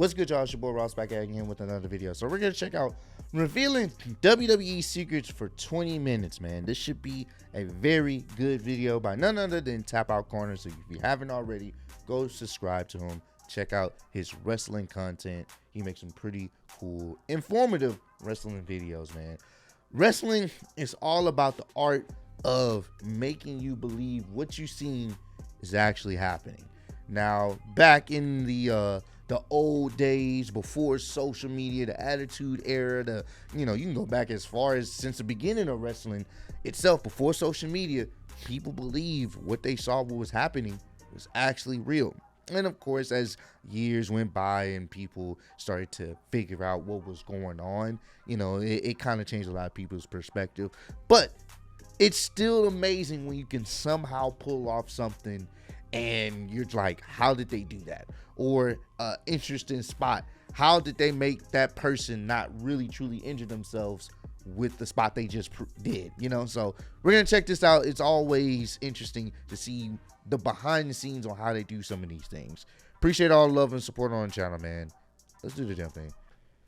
What's good, y'all? It's your boy Ross back again with another video. So we're gonna check out revealing WWE secrets for 20 minutes, man. This should be a very good video by none other than Tap Out Corner. So if you haven't already, go subscribe to him. Check out his wrestling content. He makes some pretty cool, informative wrestling videos, man. Wrestling is all about the art of making you believe what you've seen is actually happening. Now, back in the old days before social media, the Attitude Era, you can go back as far as since the beginning of wrestling itself. Before social media, people believed what they saw, what was happening, was actually real. And of course, as years went by and people started to figure out what was going on, it kind of changed a lot of people's perspective. But it's still amazing when you can somehow pull off something and you're like, how did they do that? Or interesting spot, how did they make that person not really truly injure themselves with the spot they just did? So we're gonna check this out. It's always interesting to see the behind the scenes on how they do some of these things. Appreciate all the love and support on the channel, man. Let's do the damn thing.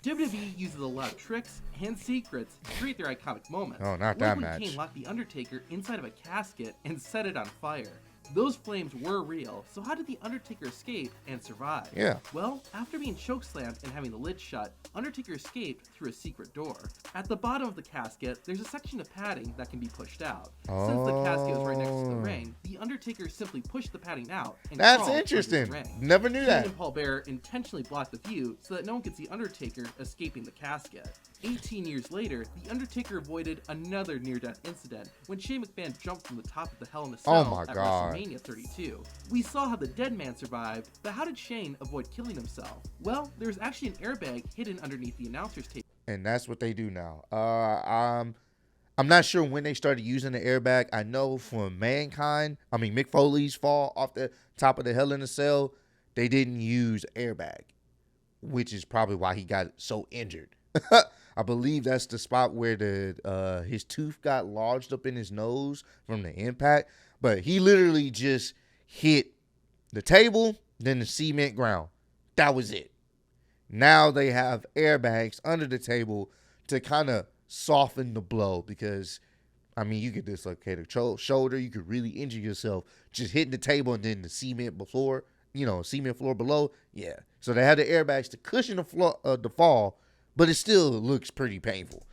WWE uses a lot of tricks and secrets to create their iconic moments. Oh, not that like when match. Kane locked The Undertaker inside of a casket and set it on fire. Those flames were real, so how did The Undertaker escape and survive? Yeah. Well, after being chokeslammed and having the lid shut, Undertaker escaped through a secret door. At the bottom of the casket, there's a section of padding that can be pushed out. Since the casket was right next to the ring, The Undertaker simply pushed the padding out and That's crawled interesting. through the ring. Never knew Kane that. and Paul Bearer intentionally blocked the view so that no one could see Undertaker escaping the casket. 18 years later, The Undertaker avoided another near-death incident when Shane McMahon jumped from the top of the Hell in a Cell at WrestleMania 32. We saw how the dead man survived, but how did Shane avoid killing himself? Well, there's actually an airbag hidden underneath the announcer's table. And that's what they do now. I'm not sure when they started using the airbag. I know from Mick Foley's fall off the top of the Hell in a Cell, they didn't use airbag, which is probably why he got so injured. I believe that's the spot where his tooth got lodged up in his nose from the impact. But he literally just hit the table, then the cement ground. That was it. Now they have airbags under the table to kind of soften the blow because, you could dislocate a shoulder. You could really injure yourself just hitting the table and then the cement floor below. Yeah. So they had the airbags to cushion the fall, but it still looks pretty painful.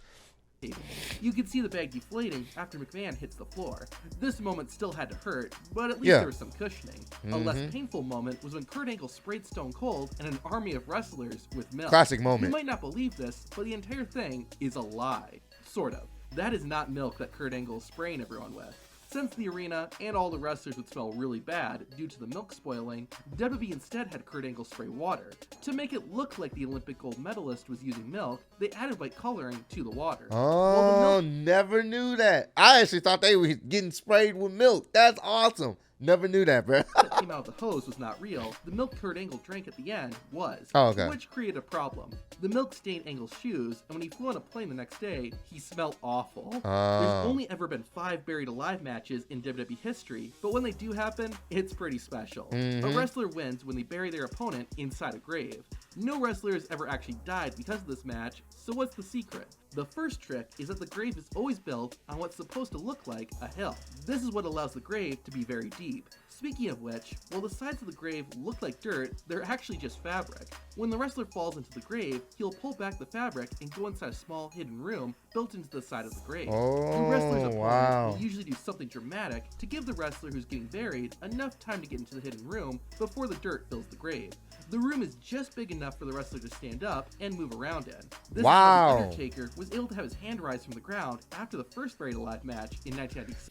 You can see the bag deflating after McMahon hits the floor. This moment still had to hurt, but at least there was some cushioning. A less painful moment was when Kurt Angle sprayed Stone Cold and an army of wrestlers with milk. Classic moment. You might not believe this, but the entire thing is a lie. Sort of. That is not milk that Kurt Angle is spraying everyone with. Since the arena and all the wrestlers would smell really bad due to the milk spoiling, WWE instead had Kurt Angle spray water. To make it look like the Olympic gold medalist was using milk, they added white coloring to the water. Oh, never knew that. I actually thought they were getting sprayed with milk. That's awesome. Never knew that, bro. That came out of the hose was not real. The milk Kurt Angle drank at the end was, which created a problem. The milk stained Angle's shoes, and when he flew on a plane the next day, he smelled awful. There's only ever been 5 buried alive matches in WWE history, but when they do happen, it's pretty special. A wrestler wins when they bury their opponent inside a grave. No wrestler has ever actually died because of this match, so what's the secret? The first trick is that the grave is always built on what's supposed to look like a hill. This is what allows the grave to be very deep. Speaking of which, while the sides of the grave look like dirt, they're actually just fabric. When the wrestler falls into the grave, he'll pull back the fabric and go inside a small hidden room built into the side of the grave. The wrestler's opponent will usually do something dramatic to give the wrestler who's getting buried enough time to get into the hidden room before the dirt fills the grave. The room is just big enough for the wrestler to stand up and move around in. This is how The Undertaker was able to have his hand rise from the ground after the first buried alive match in 1996.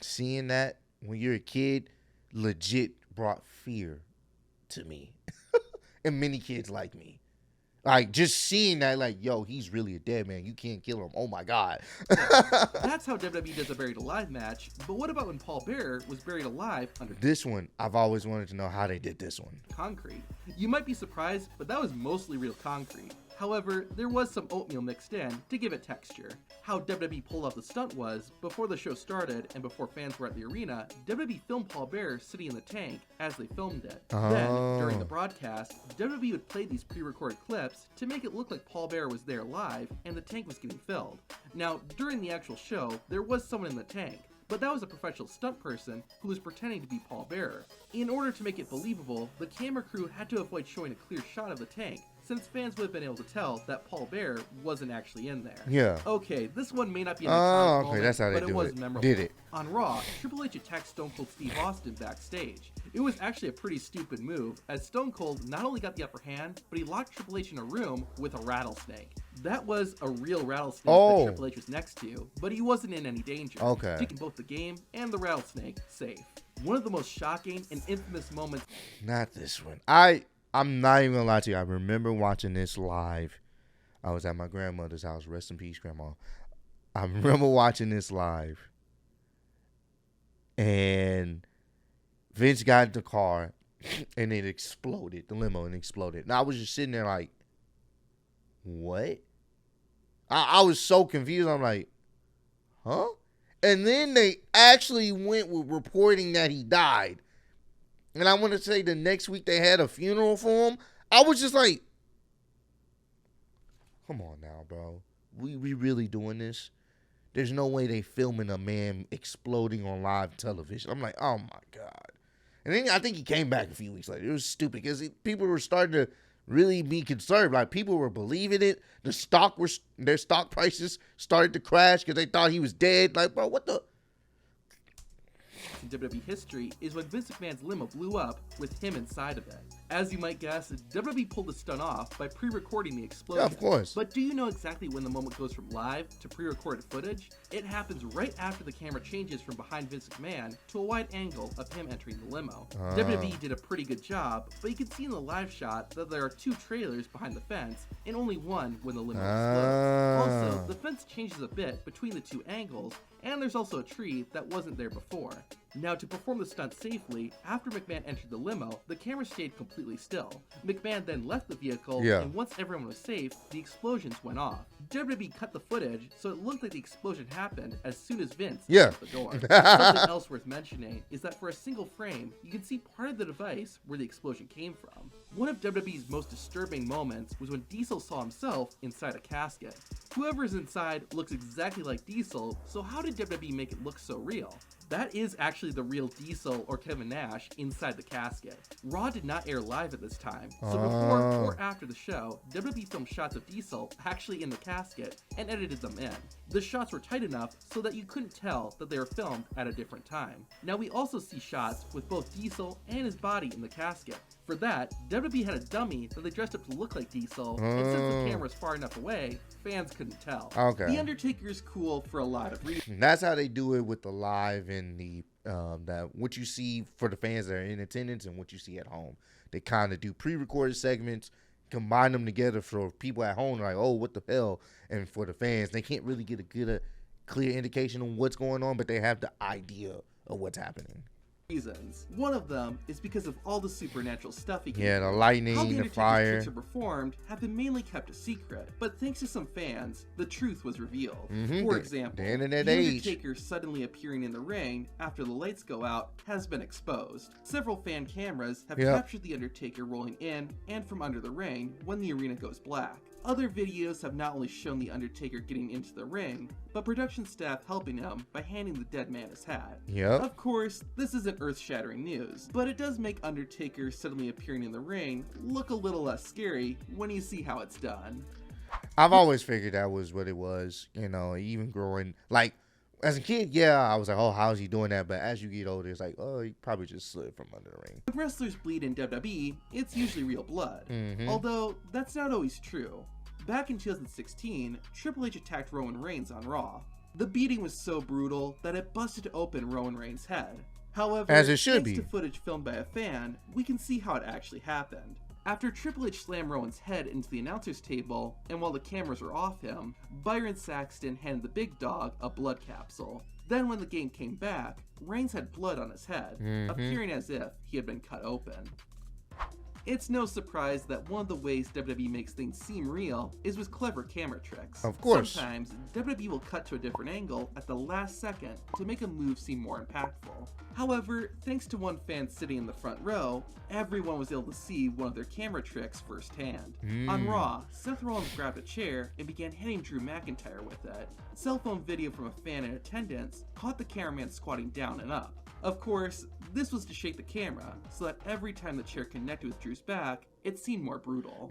Seeing that when you're a kid legit brought fear to me and many kids like me. Like, just seeing that, like, yo, he's really a dead man. You can't kill him. Oh, my God. That's how WWE does a buried alive match. But what about when Paul Bearer was buried alive under this one? I've always wanted to know how they did this one. Concrete. You might be surprised, but that was mostly real concrete. However, there was some oatmeal mixed in to give it texture. How WWE pulled off the stunt was, before the show started and before fans were at the arena, WWE filmed Paul Bearer sitting in the tank as they filmed it. Then, during the broadcast, WWE would play these pre-recorded clips to make it look like Paul Bearer was there live and the tank was getting filled. Now, during the actual show, there was someone in the tank, but that was a professional stunt person who was pretending to be Paul Bearer. In order to make it believable, the camera crew had to avoid showing a clear shot of the tank, since fans would have been able to tell that Paul Bearer wasn't actually in there. Yeah. Okay, this one may not be an iconic moment, that's how they but do it was it. memorable. Did it. On Raw, Triple H attacked Stone Cold Steve Austin backstage. It was actually a pretty stupid move, as Stone Cold not only got the upper hand, but he locked Triple H in a room with a rattlesnake. That was a real rattlesnake that Triple H was next to, but he wasn't in any danger, keeping both the game and the rattlesnake safe. One of the most shocking and infamous moments. Not this one. I'm not even gonna lie to you. I remember watching this live. I was at my grandmother's house. Rest in peace, Grandma. I remember watching this live. And Vince got in the car and it exploded. The limo and exploded. And I was just sitting there like, what? I was so confused. I'm like, huh? And then they actually went with reporting that he died. And I want to say the next week they had a funeral for him. I was just like, come on now, bro. We really doing this? There's no way they filming a man exploding on live television. I'm like, oh my God. And then I think he came back a few weeks later. It was stupid because people were starting to really be concerned. Like, people were believing it. Their stock prices started to crash because they thought he was dead. Like, bro, what the? In WWE history is when Vince McMahon's limo blew up with him inside of it. As you might guess, WWE pulled the stunt off by pre-recording the explosion. Yeah, of course. But do you know exactly when the moment goes from live to pre-recorded footage? It happens right after the camera changes from behind Vince McMahon to a wide angle of him entering the limo. WWE did a pretty good job, but you can see in the live shot that there are 2 trailers behind the fence and only one when the limo explodes. Also, the fence changes a bit between the 2 angles, and there's also a tree that wasn't there before. Now, to perform the stunt safely, after McMahon entered the limo, the camera stayed completely still. McMahon then left the vehicle, and once everyone was safe, the explosions went off. WWE cut the footage, so it looked like the explosion happened as soon as Vince opened the door. Something else worth mentioning is that for a single frame, you can see part of the device where the explosion came from. One of WWE's most disturbing moments was when Diesel saw himself inside a casket. Whoever is inside looks exactly like Diesel, so how did WWE make it look so real? That is actually the real Diesel or Kevin Nash inside the casket. Raw did not air live at this time, so before or after the show, WWE filmed shots of Diesel actually in the casket and edited them in. The shots were tight enough so that you couldn't tell that they were filmed at a different time. Now, we also see shots with both Diesel and his body in the casket. For that, WWE had a dummy that they dressed up to look like Diesel, and since the camera was far enough away, fans couldn't tell. The Undertaker is cool for a lot of reasons. That's how they do it with the live and the that what you see for the fans that are in attendance and what you see at home. They kind of do pre-recorded segments, combine them together for people at home. Like, oh, what the hell? And for the fans, they can't really get a good, clear indication of what's going on, but they have the idea of what's happening. Reasons. One of them is because of all the supernatural stuff he can do. The lightning, how the fire. Tricks are performed have been mainly kept a secret, but thanks to some fans, the truth was revealed. For example, the Undertaker suddenly appearing in the ring after the lights go out has been exposed. Several fan cameras have captured the Undertaker rolling in and from under the ring when the arena goes black. Other videos have not only shown the Undertaker getting into the ring, but production staff helping him by handing the dead man his hat. Of course, this isn't earth-shattering news, but it does make Undertaker suddenly appearing in the ring look a little less scary when you see how it's done. I've always figured that was what it was, you know, even growing, like, as a kid, I was like, oh, how's he doing that? But as you get older, it's like, oh, he probably just slid from under the ring. When wrestlers bleed in WWE, it's usually real blood. Although, that's not always true. Back in 2016, Triple H attacked Roman Reigns on Raw. The beating was so brutal that it busted open Roman Reigns' head. However, as it should thanks to footage filmed by a fan, we can see how it actually happened. After Triple H slammed Rowan's head into the announcer's table, and while the cameras were off him, Byron Saxton handed the big dog a blood capsule. Then when the game came back, Reigns had blood on his head, appearing as if he had been cut open. It's no surprise that one of the ways WWE makes things seem real is with clever camera tricks. Of course. Sometimes, WWE will cut to a different angle at the last second to make a move seem more impactful. However, thanks to one fan sitting in the front row, everyone was able to see one of their camera tricks firsthand. On Raw, Seth Rollins grabbed a chair and began hitting Drew McIntyre with it. Cell phone video from a fan in attendance caught the cameraman squatting down and up. Of course, this was to shake the camera, so that every time the chair connected with Drew's back, it seemed more brutal.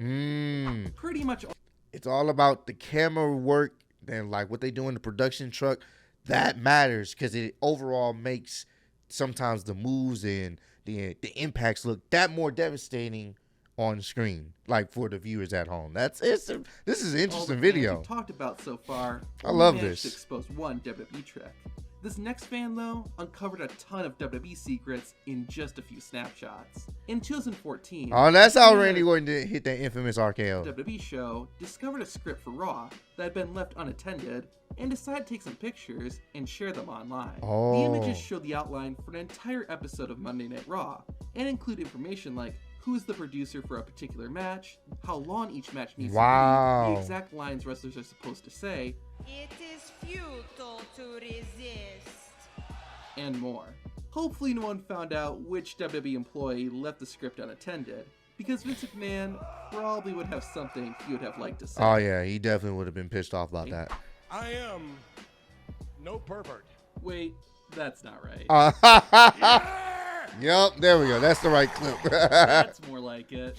Pretty much. It's all about the camera work and like what they do in the production truck. That matters because it overall makes sometimes the moves and the impacts look that more devastating on screen, like for the viewers at home. This is an interesting video. We've talked about so far. I love this. To expose one WWE trick. This next fan, though, uncovered a ton of WWE secrets in just a few snapshots. In 2014, that's how Randy Orton hit that infamous RKO. WWE show discovered a script for Raw that had been left unattended and decided to take some pictures and share them online. The images show the outline for an entire episode of Monday Night Raw and include information like who is the producer for a particular match, how long each match needs to be, the exact lines wrestlers are supposed to say, "It is futile to resist," and more. Hopefully no one found out which WWE employee left the script unattended, because Vince McMahon probably would have something he would have liked to say. Oh yeah, he definitely would have been pissed off about that. I am no pervert. Wait, that's not right. Yep, there we go. That's the right clip. That's more like it.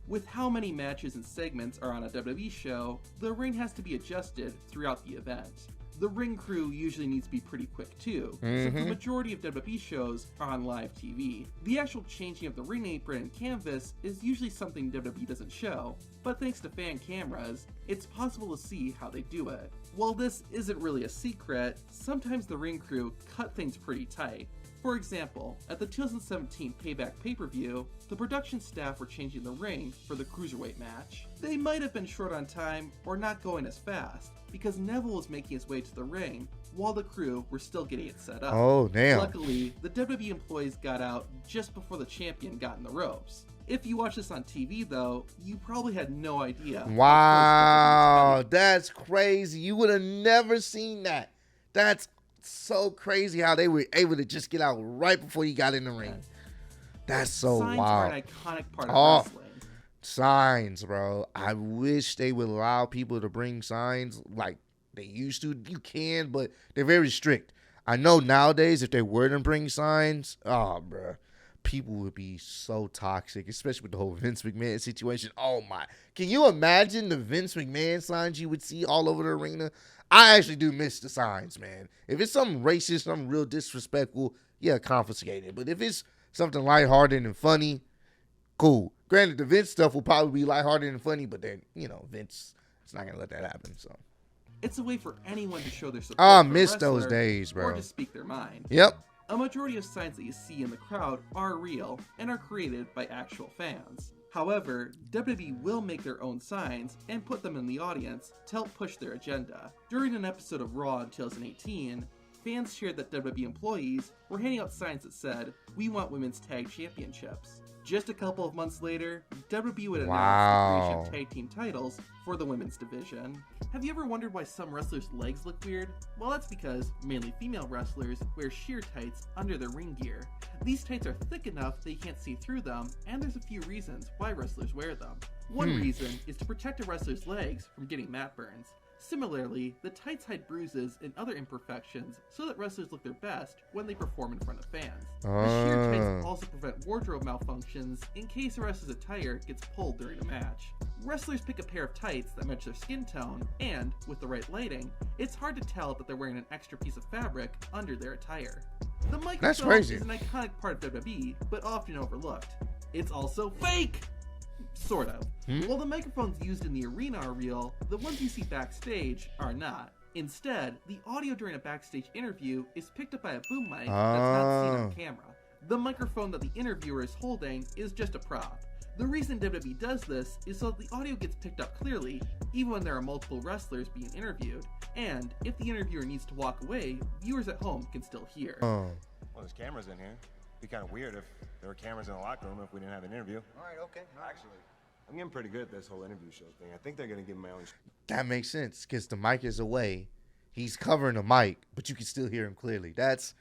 With how many matches and segments are on a WWE show, the ring has to be adjusted throughout the event. The ring crew usually needs to be pretty quick too, since the majority of WWE shows are on live TV. The actual changing of the ring apron and canvas is usually something WWE doesn't show, but thanks to fan cameras, it's possible to see how they do it. While this isn't really a secret, sometimes the ring crew cut things pretty tight. For example, at the 2017 Payback pay-per-view, the production staff were changing the ring for the Cruiserweight match. They might have been short on time or not going as fast, because Neville was making his way to the ring while the crew were still getting it set up. Oh, damn. Luckily, the WWE employees got out just before the champion got in the ropes. If you watch this on TV, though, you probably had no idea. Wow, that's crazy. You would have never seen that. That's so crazy how they were able to just get out right before he got in the ring. That's so Signs wild. are an iconic part of wrestling. Signs, bro. I wish they would allow people to bring signs like they used to. You can, but they're very strict. I know nowadays if they were to bring signs, bro, people would be so toxic, especially with the whole Vince McMahon situation. Oh my. Can you imagine the Vince McMahon signs you would see all over the arena? I actually do miss the signs, man. If it's something racist, something real disrespectful, yeah, confiscate it. But if it's something lighthearted and funny, cool. Granted, the Vince stuff will probably be lighthearted and funny, but then, Vince is not going to let that happen, so. It's a way for anyone to show their support. I miss those days, bro. Or to speak their mind. Yep. A majority of signs that you see in the crowd are real and are created by actual fans. However, WWE will make their own signs and put them in the audience to help push their agenda. During an episode of Raw in 2018, fans shared that WWE employees were handing out signs that said, "We want women's tag championships." Just a couple of months later, WWE would announce the creation of tag team titles for the women's division. Have you ever wondered why some wrestlers' legs look weird? Well, that's because mainly female wrestlers wear sheer tights under their ring gear. These tights are thick enough that you can't see through them, and there's a few reasons why wrestlers wear them. One reason is to protect a wrestler's legs from getting mat burns. Similarly, the tights hide bruises and other imperfections so that wrestlers look their best when they perform in front of fans. The sheer tights also prevent wardrobe malfunctions in case a wrestler's attire gets pulled during a match. Wrestlers pick a pair of tights that match their skin tone, and, with the right lighting, it's hard to tell that they're wearing an extra piece of fabric under their attire. The microphone is an iconic part of WWE, but often overlooked. It's also fake! Sort of. While the microphones used in the arena are real, the ones you see backstage are not. Instead, the audio during a backstage interview is picked up by a boom mic that's not seen on camera. The microphone that the interviewer is holding is just a prop. The reason WWE does this is so that the audio gets picked up clearly, even when there are multiple wrestlers being interviewed, and if the interviewer needs to walk away, viewers at home can still hear. Well, there's cameras in here. be kind of weird if there were cameras in the locker room if we didn't have an interview. All right, okay. Actually, I'm getting pretty good at this whole interview show thing. I think they're gonna give me my own. That makes sense because the mic is away. He's covering the mic, but you can still hear him clearly. That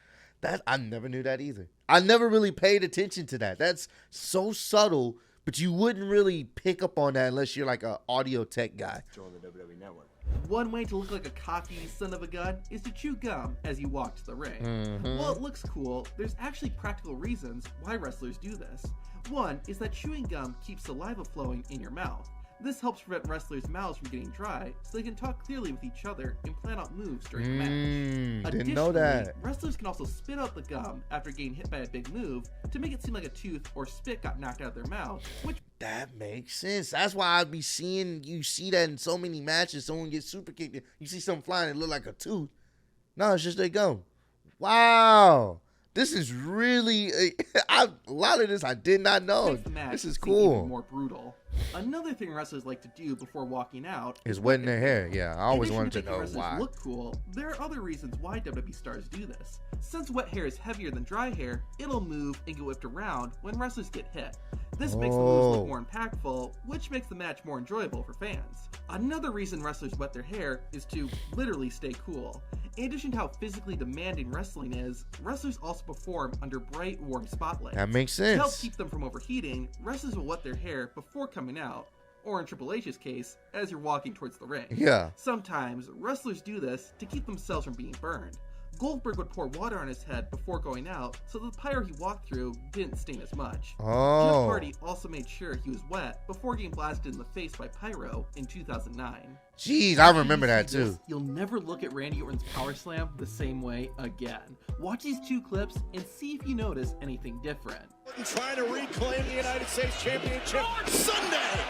I never knew that either. I never really paid attention to that. That's so subtle, but you wouldn't really pick up on that unless you're like an audio tech guy. Join the WWE Network. One way to look like a cocky son of a gun is to chew gum as you walk to the ring. While it looks cool, there's actually practical reasons why wrestlers do this. One is that chewing gum keeps saliva flowing in your mouth. This helps prevent wrestlers' mouths from getting dry so they can talk clearly with each other and plan out moves during the match. Didn't know that. Wrestlers can also spit out the gum after getting hit by a big move to make it seem like a tooth or spit got knocked out of their mouth, which that makes sense. That's why I'd be seeing you see that in so many matches. Someone gets super kicked. You see something flying and it look like a tooth. No, it's just their gum. Wow. This is really a lot of this I did not know. This is cool. Even more brutal. Another thing wrestlers like to do before walking out is wetting their hair. Yeah, I always wanted to know wrestlers why. Look cool. There are other reasons why WWE stars do this. Since wet hair is heavier than dry hair, it'll move and get whipped around when wrestlers get hit. This makes the moves look more impactful, which makes the match more enjoyable for fans. Another reason wrestlers wet their hair is to literally stay cool. In addition to how physically demanding wrestling is, wrestlers also perform under bright, warm spotlights. That makes sense. To help keep them from overheating, wrestlers will wet their hair before coming out, or in Triple H's case, as you're walking towards the ring. Yeah. Sometimes, wrestlers do this to keep themselves from being burned. Goldberg would pour water on his head before going out, so the pyro he walked through didn't stain as much. Jeff Hardy also made sure he was wet before getting blasted in the face by pyro in 2009. Jeez, I remember that too. You'll never look at Randy Orton's power slam the same way again. Watch these two clips and see if you notice anything different. Orton trying to reclaim the United States Championship Sunday.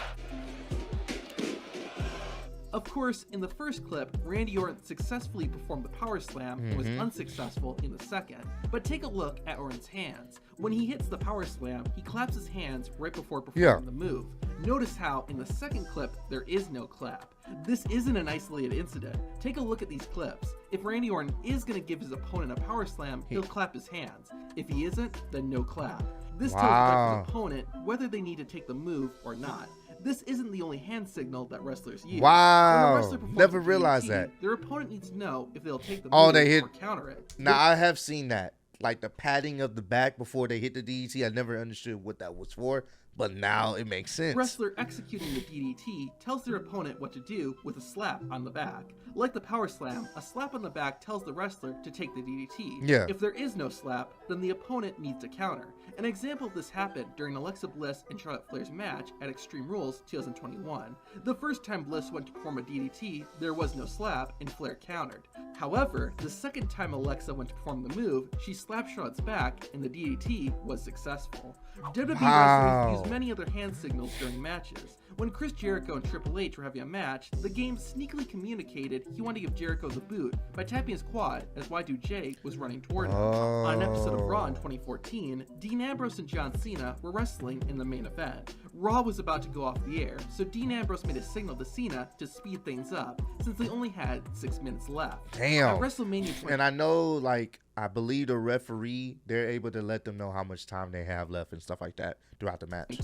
Of course, in the first clip, Randy Orton successfully performed the power slam and was unsuccessful in the second. But take a look at Orton's hands. When he hits the power slam, he claps his hands right before performing the move. Notice how in the second clip, there is no clap. This isn't an isolated incident. Take a look at these clips. If Randy Orton is going to give his opponent a power slam, he'll clap his hands. If he isn't, then no clap. This tells his opponent whether they need to take the move or not. This isn't the only hand signal that wrestlers use. Wow, never realized that. Their opponent needs to know if they'll take the move or counter it. Now, I have seen that. Like the patting of the back before they hit the DDT. I never understood what that was for, but now it makes sense. Wrestler executing the DDT tells their opponent what to do with a slap on the back. Like the power slam, a slap on the back tells the wrestler to take the DDT. Yeah. If there is no slap, then the opponent needs to counter. An example of this happened during Alexa Bliss and Charlotte Flair's match at Extreme Rules 2021. The first time Bliss went to perform a DDT, there was no slap and Flair countered. However, the second time Alexa went to perform the move, she slapped Charlotte's back and the DDT was successful. WWE wrestlers use many other hand signals during matches. When Chris Jericho and Triple H were having a match, the game sneakily communicated he wanted to give Jericho the boot by tapping his quad as Y2J was running toward him. On an episode of Raw in 2014, Dean Ambrose and John Cena were wrestling in the main event. Raw was about to go off the air, so Dean Ambrose made a signal to Cena to speed things up, since they only had 6 minutes left. Damn. At WrestleMania 20- And I know, like, I believe the referee, they're able to let them know how much time they have left and stuff like that throughout the match.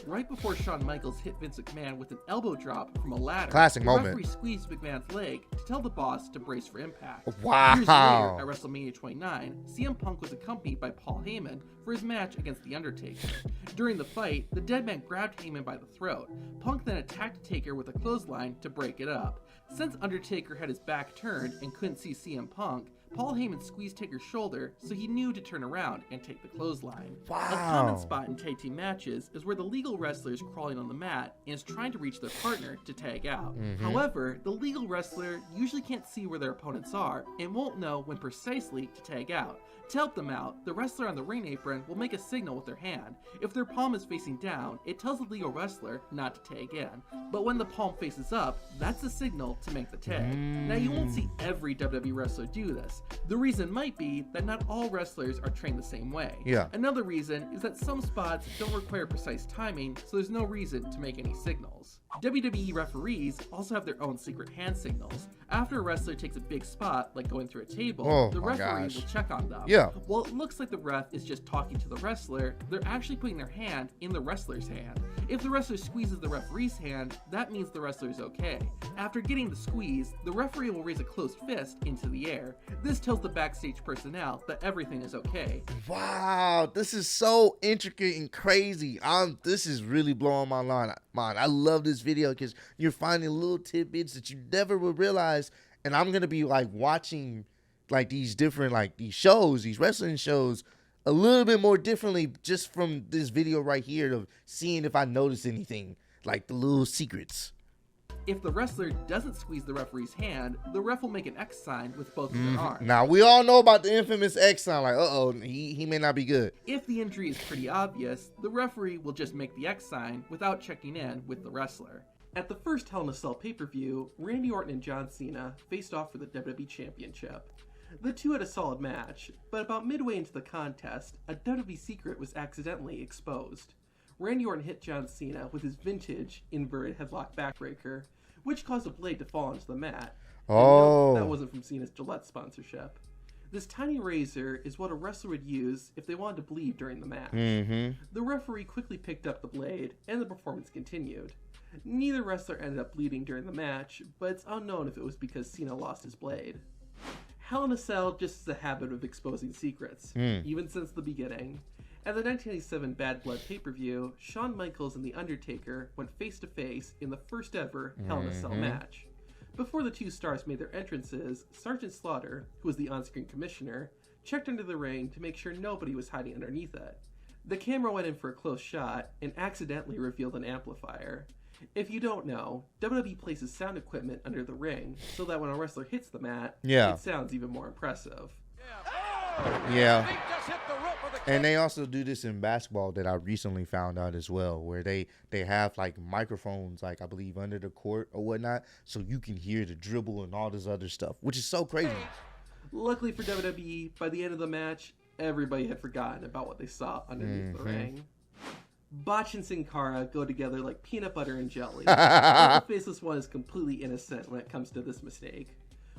Right before Shawn Michaels hit Vince McMahon with an elbow drop from a ladder, classic the moment. referee squeezed McMahon's leg to tell the boss to brace for impact. Wow. Years later, at WrestleMania 29, CM Punk was accompanied by Paul Heyman for his match against The Undertaker. During the fight, the dead man grabbed Heyman by the throat. Punk then attacked Taker with a clothesline to break it up. Since Undertaker had his back turned and couldn't see CM Punk, Paul Heyman squeezed Taker's shoulder, so he knew to turn around and take the clothesline. Wow. A common spot in tag team matches is where the legal wrestler is crawling on the mat and is trying to reach their partner to tag out. However, the legal wrestler usually can't see where their opponents are and won't know when precisely to tag out. To help them out, the wrestler on the ring apron will make a signal with their hand. If their palm is facing down, it tells the legal wrestler not to tag in. But when the palm faces up, that's the signal to make the tag. Now, you won't see every WWE wrestler do this, The reason might be that not all wrestlers are trained the same way. Yeah. Another reason is that some spots don't require precise timing, so there's no reason to make any signals. WWE referees also have their own secret hand signals. After a wrestler takes a big spot, like going through a table, the referee will check on them. Yeah. While it looks like the ref is just talking to the wrestler, they're actually putting their hand in the wrestler's hand. If the wrestler squeezes the referee's hand, that means the wrestler is okay. After getting the squeeze, the referee will raise a closed fist into the air. This tells the backstage personnel that everything is okay. Wow, this is so intricate and crazy. This is really blowing my mind. I love this video because you're finding little tidbits that you never would realize. And I'm gonna be like watching like these different these shows, these wrestling shows, a little bit more differently just from this video right here of seeing if I notice anything, like the little secrets. If the wrestler doesn't squeeze the referee's hand, the ref will make an X sign with both of their arms. Now, we all know about the infamous X sign, like, uh-oh, he may not be good. If the injury is pretty obvious, the referee will just make the X sign without checking in with the wrestler. At the first Hell in a Cell pay-per-view, Randy Orton and John Cena faced off for the WWE Championship. The two had a solid match, but about midway into the contest, a WWE secret was accidentally exposed. Randy Orton hit John Cena with his vintage inverted headlock backbreaker, which caused a blade to fall onto the mat. Oh. No, that wasn't from Cena's Gillette sponsorship. This tiny razor is what a wrestler would use if they wanted to bleed during the match. The referee quickly picked up the blade, and the performance continued. Neither wrestler ended up bleeding during the match, but it's unknown if it was because Cena lost his blade. Hell in a Cell just has a habit of exposing secrets, even since the beginning. At the 1987 Bad Blood pay-per-view, Shawn Michaels and The Undertaker went face-to-face in the first ever Hell in a Cell match. Before the two stars made their entrances, Sergeant Slaughter, who was the on-screen commissioner, checked under the ring to make sure nobody was hiding underneath it. The camera went in for a close shot and accidentally revealed an amplifier. If you don't know, WWE places sound equipment under the ring so that when a wrestler hits the mat, it sounds even more impressive. Yeah. And they also do this in basketball that I recently found out as well, where they have like microphones, like I believe under the court or whatnot, so you can hear the dribble and all this other stuff, which is so crazy. Luckily for WWE, by the end of the match, everybody had forgotten about what they saw underneath the ring. Botch and Sin Cara go together like peanut butter and jelly. The Faceless One is completely innocent when it comes to this mistake.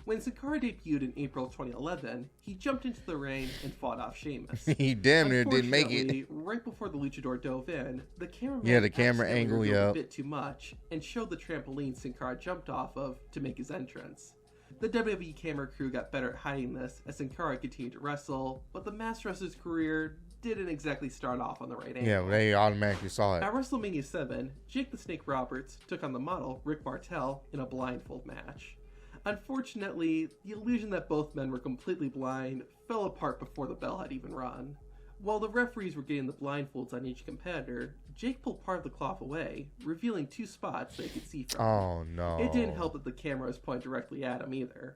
When Sin Cara debuted in April 2011, he jumped into the ring and fought off Sheamus. He damn near didn't make it. Right before the luchador dove in, the cameraman the camera angle, a bit too much and showed the trampoline Sin Cara jumped off of to make his entrance. The WWE camera crew got better at hiding this as Sin Cara continued to wrestle, but the masked wrestler's career didn't exactly start off on the right angle. Yeah, they automatically saw it. At WrestleMania 7, Jake the Snake Roberts took on the model Rick Martel in a blindfold match. Unfortunately, the illusion that both men were completely blind fell apart before the bell had even rung. While the referees were getting the blindfolds on each competitor, Jake pulled part of the cloth away, revealing two spots they could see from. Oh no. It didn't help that the camera was pointed directly at him either.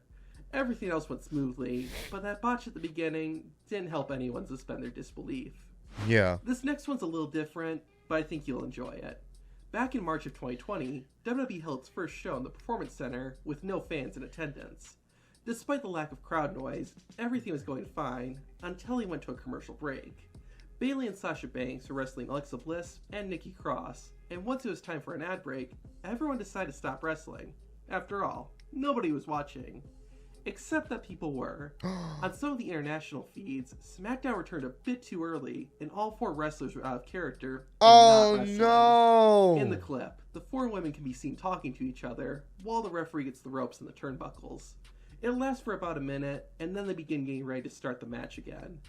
Everything else went smoothly, but that botch at the beginning didn't help anyone suspend their disbelief. Yeah. This next one's a little different, but I think you'll enjoy it. Back in March of 2020, WWE held its first show in the Performance Center with no fans in attendance. Despite the lack of crowd noise, everything was going fine until he went to a commercial break. Bayley and Sasha Banks were wrestling Alexa Bliss and Nikki Cross, and once it was time for an ad break, everyone decided to stop wrestling. After all, nobody was watching. Except that people were. On some of the international feeds, SmackDown returned a bit too early, and all four wrestlers were out of character. Oh no! In the clip, the four women can be seen talking to each other, while the referee gets the ropes and the turnbuckles. It lasts for about a minute, and then they begin getting ready to start the match again.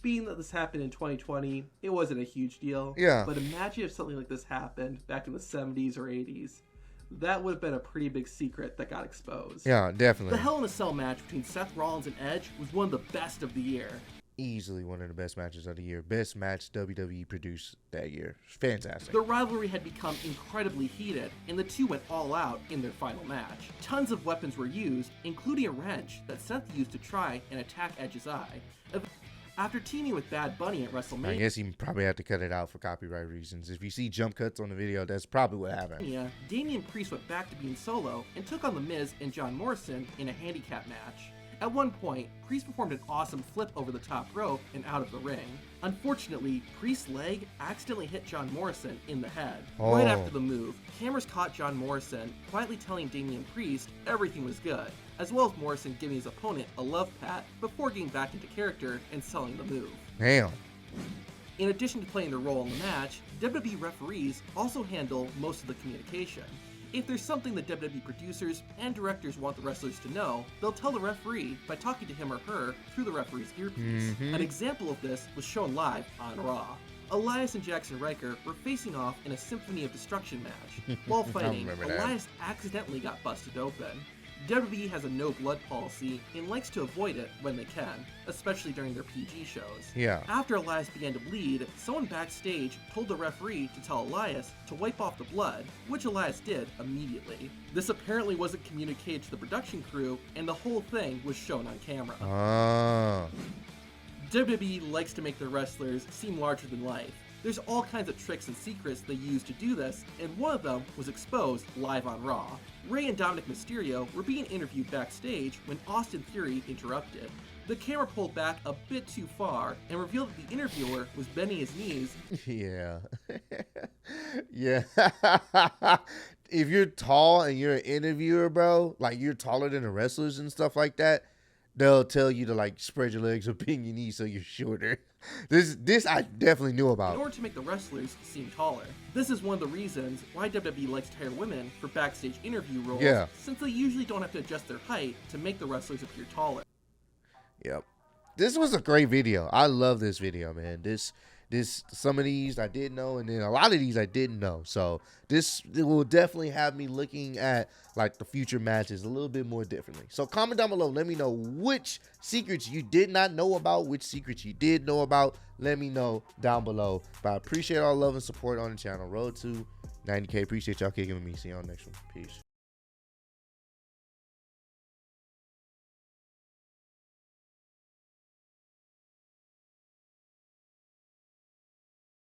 Being that this happened in 2020, it wasn't a huge deal. Yeah. But imagine if something like this happened back in the 70s or 80s. That would have been a pretty big secret that got exposed. Yeah, definitely. The Hell in a Cell match between Seth Rollins and Edge was one of the best of the year. Easily one of the best matches of the year. Best match WWE produced that year. Fantastic. The rivalry had become incredibly heated, and the two went all out in their final match. Tons of weapons were used, including a wrench that Seth used to try and attack Edge's eye. After teaming with Bad Bunny at WrestleMania, I guess he probably had to cut it out for copyright reasons. If you see jump cuts on the video, that's probably what happened. Yeah, Damian Priest went back to being solo and took on The Miz and John Morrison in a handicap match. At one point, Priest performed an awesome flip over the top rope and out of the ring. Unfortunately, Priest's leg accidentally hit John Morrison in the head. Right after the move, cameras caught John Morrison quietly telling Damian Priest everything was good, as well as Morrison giving his opponent a love pat before getting back into character and selling the move. Damn. In addition to playing their role in the match, WWE referees also handle most of the communication. If there's something that WWE producers and directors want the wrestlers to know, they'll tell the referee by talking to him or her through the referee's earpiece. An example of this was shown live on Raw. Elias and Jackson Riker were facing off in a Symphony of Destruction match. While fighting, Elias accidentally got busted open. WWE has a no blood policy and likes to avoid it when they can, especially during their PG shows. Yeah. After Elias began to bleed, someone backstage told the referee to tell Elias to wipe off the blood, which Elias did immediately. This apparently wasn't communicated to the production crew, and the whole thing was shown on camera. WWE likes to make their wrestlers seem larger than life. There's all kinds of tricks and secrets they use to do this, and one of them was exposed live on Raw. Ray and Dominic Mysterio were being interviewed backstage when Austin Theory interrupted. The camera pulled back a bit too far and revealed that the interviewer was bending his knees. Yeah. Yeah. If you're tall and you're an interviewer, bro, like you're taller than the wrestlers and stuff like that, they'll tell you to like spread your legs or bend your knees so you're shorter. This I definitely knew about. In order to make the wrestlers seem taller. This is one of the reasons why WWE likes to hire women for backstage interview roles, since they usually don't have to adjust their height to make the wrestlers appear taller. Yep. This was a great video. I love this video, man. Some of these I did know, and then a lot of these I didn't know. So it will definitely have me looking at like the future matches a little bit more differently. So comment down below. Let me know which secrets you did not know about, which secrets you did know about. Let me know down below. But I appreciate all love and support on the channel. Road to 90K. Appreciate y'all kicking with me. See y'all next one. Peace.